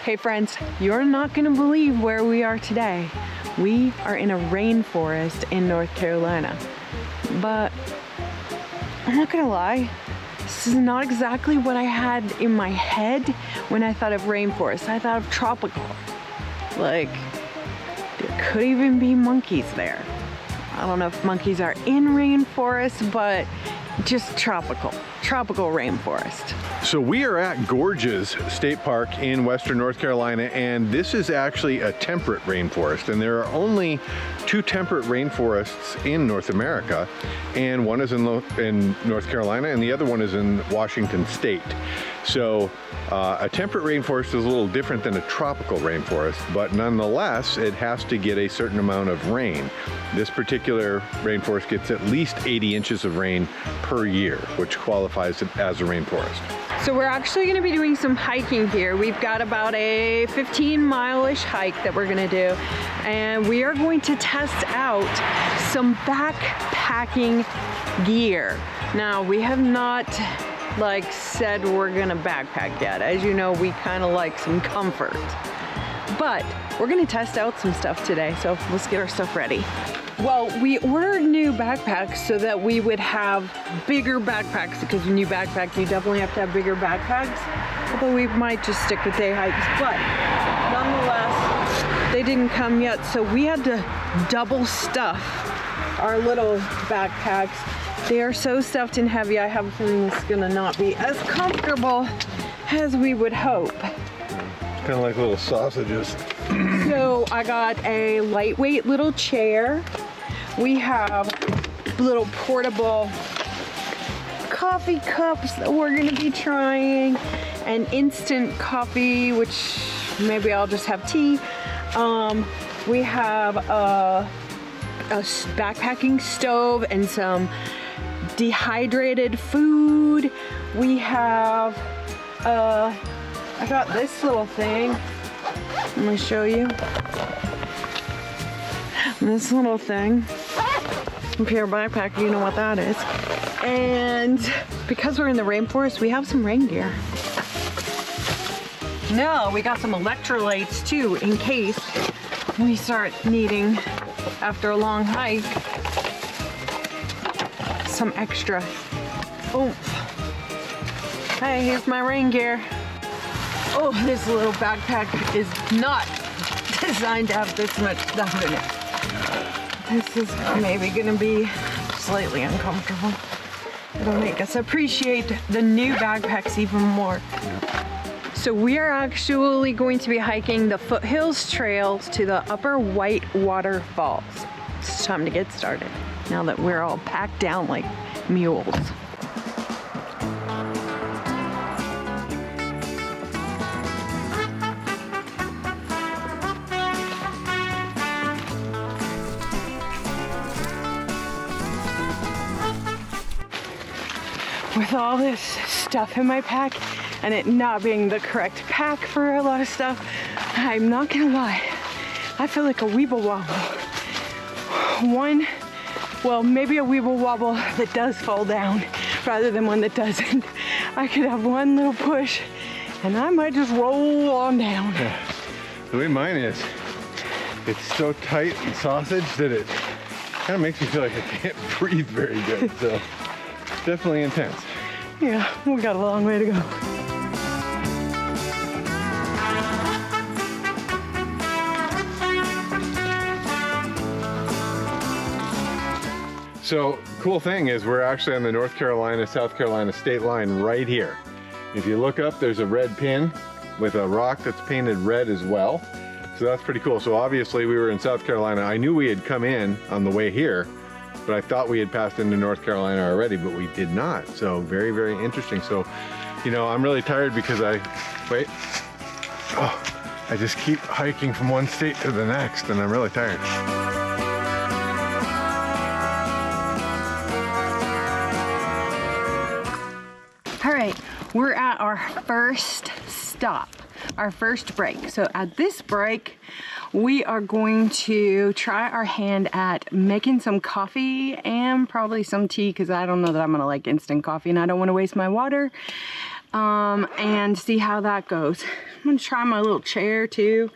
Hey friends, you're not gonna believe where we are today. We are in a rainforest in North Carolina. But I'm not gonna lie, this is not exactly what I had in my head when I thought of rainforest. I thought of tropical. Like, there could even be monkeys there. I don't know if monkeys are in rainforest, but just tropical rainforest. So we are at Gorges State Park in Western North Carolina, and this is actually a temperate rainforest, and there are only 2 temperate rainforests in North America, and one is in North Carolina and the other one is in Washington State. So a temperate rainforest is a little different than a tropical rainforest, but nonetheless it has to get a certain amount of rain. This particular rainforest gets at least 80 inches of rain per year, which qualifies it as a rainforest. So we're actually going to be doing some hiking here. We've got about a 15-mile-ish hike that we're going to do, and we are going to test out some backpacking gear. Now, we have not said we're gonna backpack yet. As you know, we kind of like some comfort, but we're gonna test out some stuff today, so let's get our stuff ready. Well, we ordered new backpacks so that we would have bigger backpacks, because when you backpack, you definitely have to have bigger backpacks, although we might just stick with day hikes, but nonetheless, they didn't come yet, so we had to double stuff our little backpacks. They are so stuffed and heavy, I have a feeling it's gonna not be as comfortable as we would hope. It's kind of like little sausages. So I got a lightweight little chair. We have little portable coffee cups that we're gonna be trying, and instant coffee, which maybe I'll just have tea. We have a backpacking stove and some dehydrated food. We have I got this little thing. I'm gonna show you this little thing. If you're a backpacker, you know what that is. And because we're in the rainforest, we have some rain gear. No, we got some electrolytes too, in case we start needing, after a long hike, some extra oomph. Hey, here's my rain gear. Oh, this little backpack is not designed to have this much stuff in it. This is maybe gonna be slightly uncomfortable. It'll make us appreciate the new backpacks even more. So we are actually going to be hiking the foothills trails to the Upper Whitewater Falls. It's time to get started now that we're all packed down like mules. With all this stuff in my pack and it not being the correct pack for a lot of stuff, I'm not gonna lie, I feel like a weeble wobble. Well, maybe a weeble wobble that does fall down rather than one that doesn't. I could have one little push and I might just roll on down. Yeah. The way mine is, it's so tight and sausage that it kind of makes me feel like I can't breathe very good, so it's definitely intense. Yeah, we got a long way to go. So, cool thing is we're actually on the North Carolina, South Carolina state line right here. If you look up, there's a red pin with a rock that's painted red as well. So that's pretty cool. So obviously we were in South Carolina. I knew we had come in on the way here, but I thought we had passed into North Carolina already, but we did not. So very, very interesting. So, you know, I'm really tired because I just keep hiking from one state to the next, and I'm really tired. All right, we're at our first stop, our first break. So at this break, we are going to try our hand at making some coffee and probably some tea, because I don't know that I'm gonna like instant coffee and I don't want to waste my water, and see how that goes. I'm gonna try my little chair too.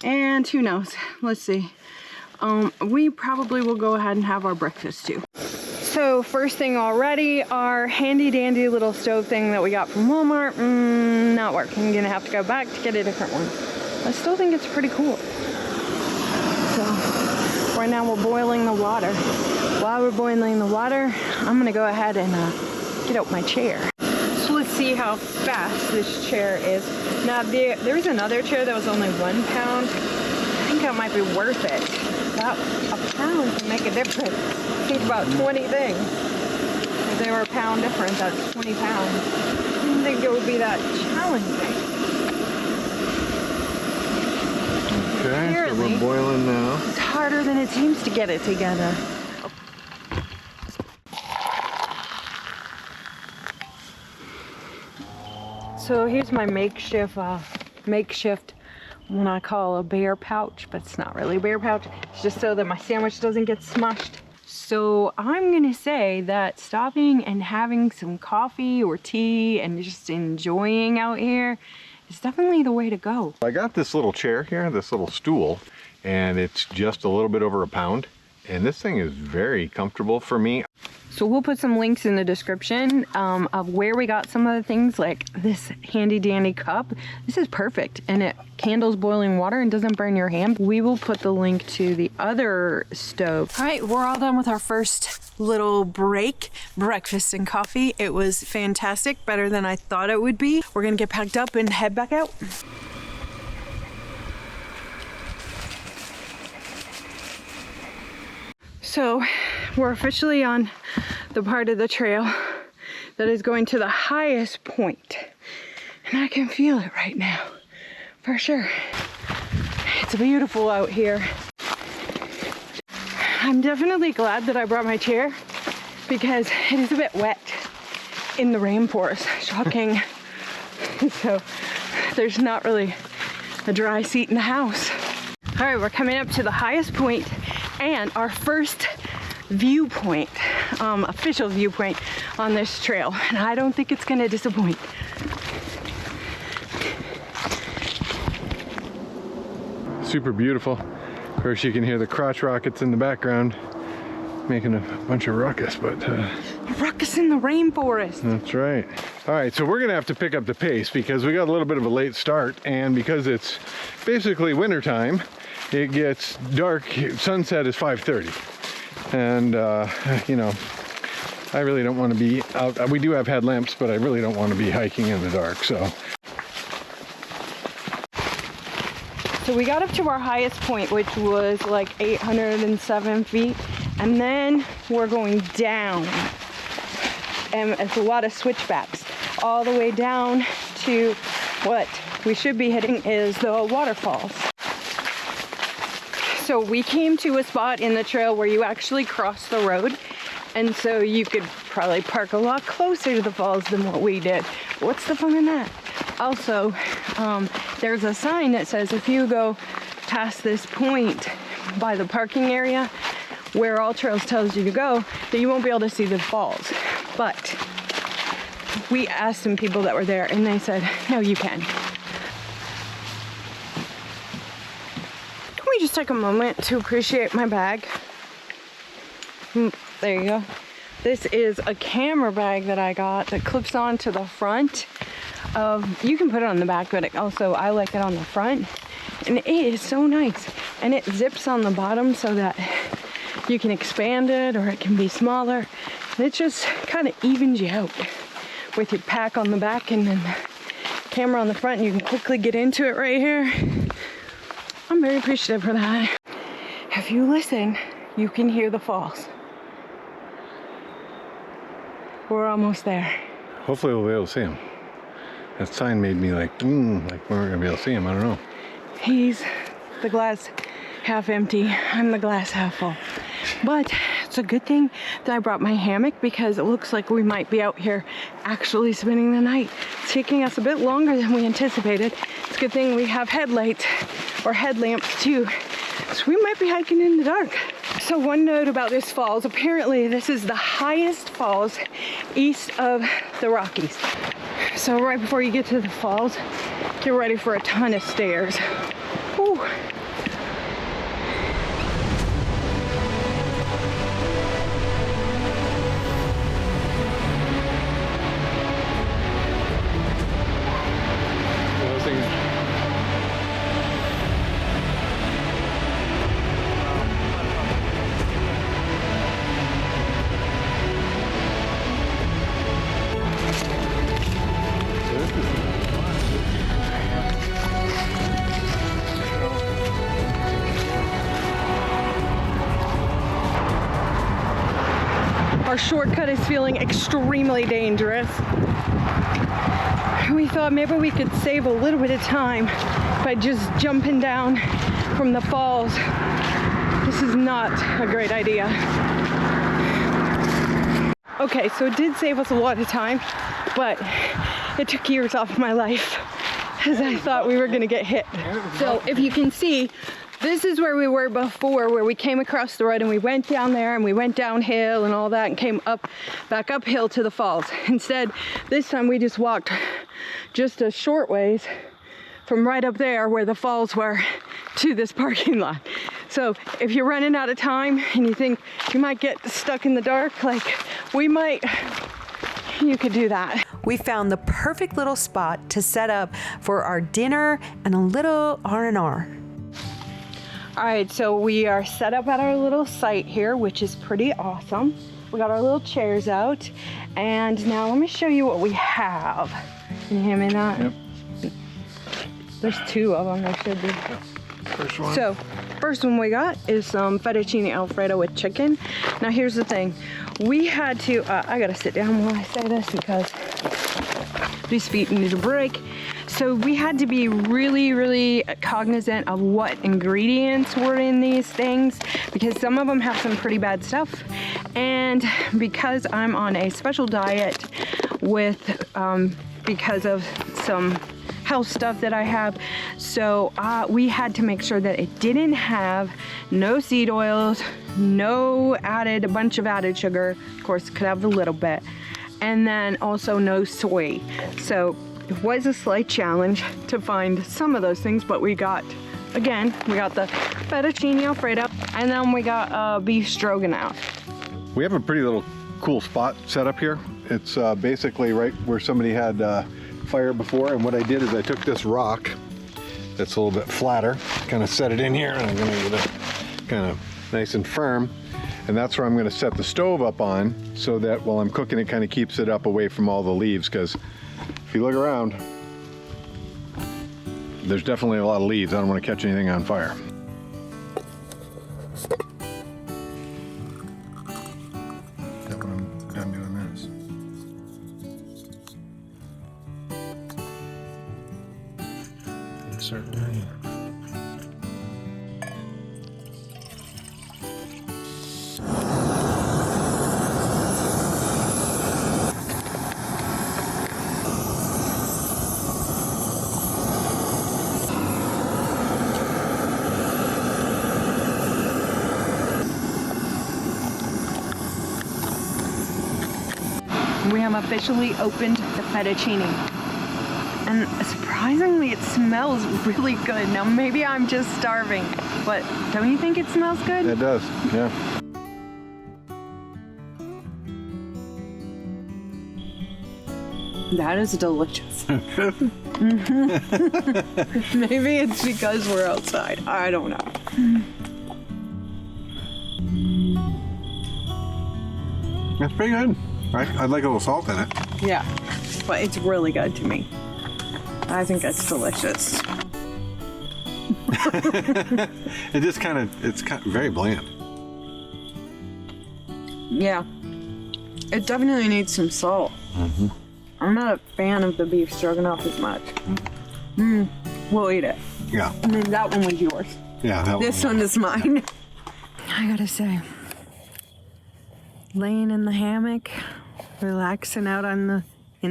And who knows, let's see. We probably will go ahead and have our breakfast too. So first thing already, our handy dandy little stove thing that we got from Walmart, not working. I'm gonna have to go back to get a different one. I still think it's pretty cool. So right now we're boiling the water. While we're boiling the water, I'm gonna go ahead and get out my chair. So let's see how fast this chair is. Now there was another chair that was only 1 pound. I think that might be worth it. About a pound can make a difference. Think about 20 things. If they were a pound difference, that's 20 pounds. I didn't think it would be that challenging. Okay, Apparently, so we're boiling now. It's harder than it seems to get it together. So here's my makeshift what I call a bear pouch, but it's not really a bear pouch. It's just so that my sandwich doesn't get smushed. So I'm gonna say that stopping and having some coffee or tea and just enjoying out here is definitely the way to go. I got this little chair here, this little stool, and it's just a little bit over a pound. And this thing is very comfortable for me. So we'll put some links in the description of where we got some of the things, like this handy dandy cup. This is perfect, and it handles boiling water and doesn't burn your hand. We will put the link to the other stove. All right, we're all done with our first little break, breakfast and coffee. It was fantastic, better than I thought it would be. We're gonna get packed up and head back out. So we're officially on the part of the trail that is going to the highest point. And I can feel it right now, for sure. It's beautiful out here. I'm definitely glad that I brought my chair because it is a bit wet in the rainforest, shocking. So there's not really a dry seat in the house. All right, we're coming up to the highest point and our first viewpoint, official viewpoint on this trail. And I don't think it's gonna disappoint. Super beautiful. Of course, you can hear the crotch rockets in the background making a bunch of ruckus, but A ruckus in the rainforest. that's right. All right, so we're gonna have to pick up the pace because we got a little bit of a late start, and because it's basically winter time, it gets dark. Sunset is 5:30, and you know, I really don't want to be out. We do have headlamps, but I really don't want to be hiking in the dark. So we got up to our highest point, which was like 807 feet, and then we're going down, and it's a lot of switchbacks all the way down to what we should be hitting is the waterfalls. So we came to a spot in the trail where you actually cross the road, and so you could probably park a lot closer to the falls than what we did. What's the fun in that? Also, there's a sign that says if you go past this point by the parking area where All Trails tells you to go, that you won't be able to see the falls. But we asked some people that were there and they said, no, you can. Can we just take a moment to appreciate my bag? There you go. This is a camera bag that I got that clips on to the front. You can put it on the back, but also I like it on the front. And it is so nice. And it zips on the bottom so that you can expand it or it can be smaller. And it just kind of evens you out with your pack on the back and then the camera on the front. And you can quickly get into it right here. I'm very appreciative for that. If you listen, you can hear the falls. We're almost there. hopefully we'll be able to see them. That sign made me like we're gonna be able to see him. I don't know. He's the glass half empty. I'm the glass half full. But it's a good thing that I brought my hammock because it looks like we might be out here actually spending the night. It's taking us a bit longer than we anticipated. It's a good thing we have headlights or headlamps too. So we might be hiking in the dark. So one note about this falls, apparently this is the highest falls east of the Rockies. So right before you get to the falls, Get ready for a ton of stairs. Whew. Our shortcut is feeling extremely dangerous. We thought maybe we could save a little bit of time by just jumping down from the falls. This is not a great idea. Okay, so it did save us a lot of time, but it took years off my life as I thought we were gonna get hit. So if you can see, this is where we were before, where we came across the road and we went down there and we went downhill and all that and came up, back uphill to the falls. Instead, this time we just walked just a short ways from right up there where the falls were to this parking lot. So if you're running out of time and you think you might get stuck in the dark, like we might, you could do that. We found the perfect little spot to set up for our dinner and a little R&R. All right, so we are set up at our little site here, which is pretty awesome. We got our little chairs out, and now let me show you what we have. Can you hand me that? Yep. There's two of them, there should be. First one. So, first one we got is some fettuccine alfredo with chicken. Now here's the thing. We had to, I gotta sit down while I say this because these feet need a break. So we had to be really, really cognizant of what ingredients were in these things because some of them have some pretty bad stuff. And because I'm on a special diet with, because of some health stuff that I have, so we had to make sure that it didn't have no seed oils, no a bunch of added sugar. Of course, it could have a little bit. And then also no soy. So it was a slight challenge to find some of those things, but we got, again, we got the fettuccine alfredo, and then we got beef stroganoff. We have a pretty little cool spot set up here. It's basically right where somebody had fire before, and what I did is I took this rock that's a little bit flatter, kind of set it in here, and I'm gonna get it kind of nice and firm, and that's where I'm gonna set the stove up on so that while I'm cooking it kind of keeps it up away from all the leaves, because if you look around, there's definitely a lot of leaves. I don't want to catch anything on fire. That when I'm done doing this. Insert down here. We have officially opened the fettuccine. And surprisingly, it smells really good. Now, maybe I'm just starving, but don't you think it smells good? It does, yeah. That is delicious. Maybe it's because we're outside. I don't know. That's pretty good. I'd like a little salt in it. Yeah, but it's really good to me. I think it's delicious. It just kind of, it's kind of very bland. Yeah, it definitely needs some salt. Mm-hmm. I'm not a fan of the beef stroganoff as much. We'll eat it. Yeah. I mean, that one was yours. Yeah, that This one is mine. I gotta say, laying in the hammock, relaxing out in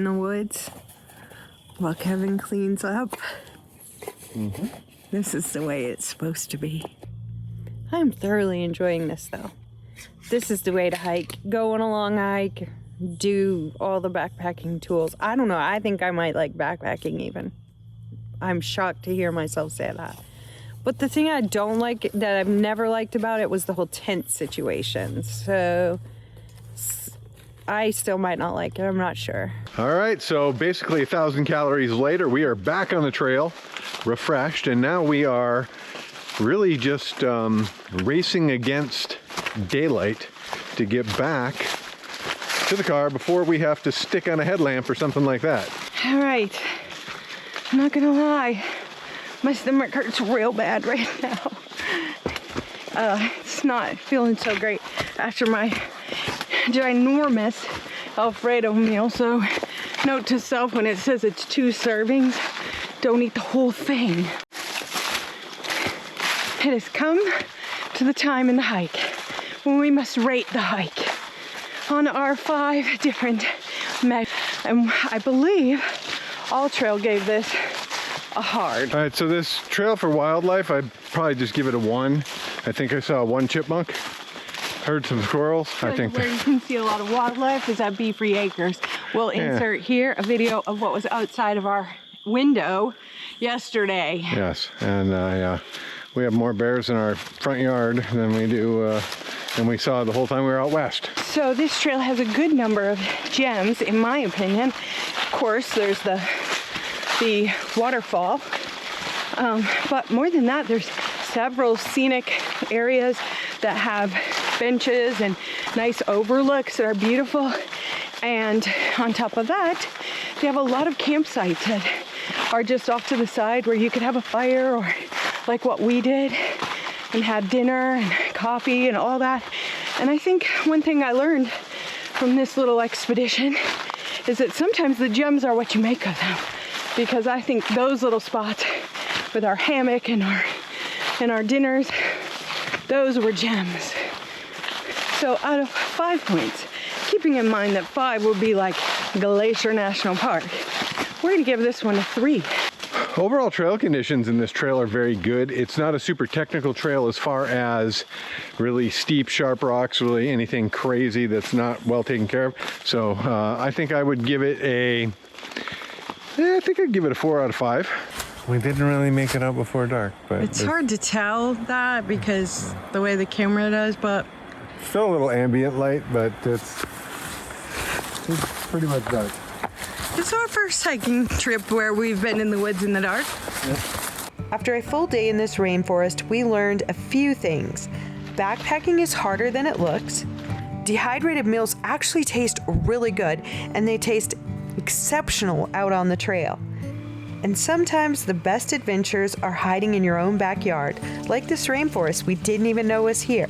the woods while Kevin cleans up. Mm-hmm. This is the way it's supposed to be. I'm thoroughly enjoying this though. This is the way to hike. Go on a long hike, do all the backpacking tools. I don't know, I think I might like backpacking even. I'm shocked to hear myself say that. But the thing I don't like, that I've never liked about it, was the whole tent situation. So I still might not like it. I'm not sure. All right, so basically 1,000 calories later, we are back on the trail, refreshed, and now we are really just racing against daylight to get back to the car before we have to stick on a headlamp or something like that. All right, I'm not gonna lie, my stomach hurts real bad right now. It's not feeling so great after my ginormous Alfredo meal. So note to self, when it says it's 2 servings, don't eat the whole thing. It has come to the time in the hike when we must rate the hike on our 5 different measures. And I believe All Trail gave this a hard. All right, so this trail for wildlife, I'd probably just give it a 1. I think I saw 1 chipmunk, heard some squirrels. I think where you can see a lot of wildlife is at Bee Free Acres. We'll insert here a video of what was outside of our window yesterday. Yes, and yeah, we have more bears in our front yard than we do than we saw the whole time we were out west. So this trail has a good number of gems, in my opinion. Of course, there's the waterfall, but more than that, there's several scenic areas that have benches and nice overlooks that are beautiful. And on top of that, they have a lot of campsites that are just off to the side where you could have a fire, or like what we did, and have dinner and coffee and all that. And I think one thing I learned from this little expedition is that sometimes the gems are what you make of them. Because I think those little spots with our hammock and our dinners, those were gems. So out of 5 points, keeping in mind that 5 would be like Glacier National Park, we're gonna give this one a 3. Overall trail conditions in this trail are very good. It's not a super technical trail as far as really steep, sharp rocks, really anything crazy that's not well taken care of. So I think I would give it I think I'd give it a 4 out of 5. We didn't really make it out before dark, but it's hard to tell that because the way the camera does, but still a little ambient light, but it's pretty much dark. It's our first hiking trip where we've been in the woods in the dark. Yep. After a full day in this rainforest, we learned a few things. Backpacking is harder than it looks. Dehydrated meals actually taste really good, and they taste exceptional out on the trail. And sometimes the best adventures are hiding in your own backyard, like this rainforest we didn't even know was here.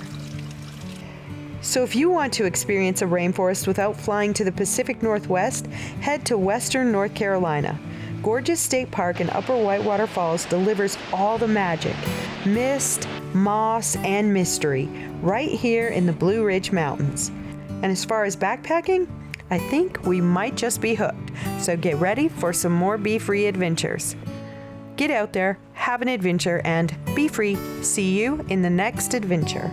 So if you want to experience a rainforest without flying to the Pacific Northwest, head to Western North Carolina. Gorgeous State Park in Upper Whitewater Falls delivers all the magic, mist, moss, and mystery right here in the Blue Ridge Mountains. And as far as backpacking, I think we might just be hooked. So get ready for some more Be Free adventures. Get out there, have an adventure, and be free. See you in the next adventure.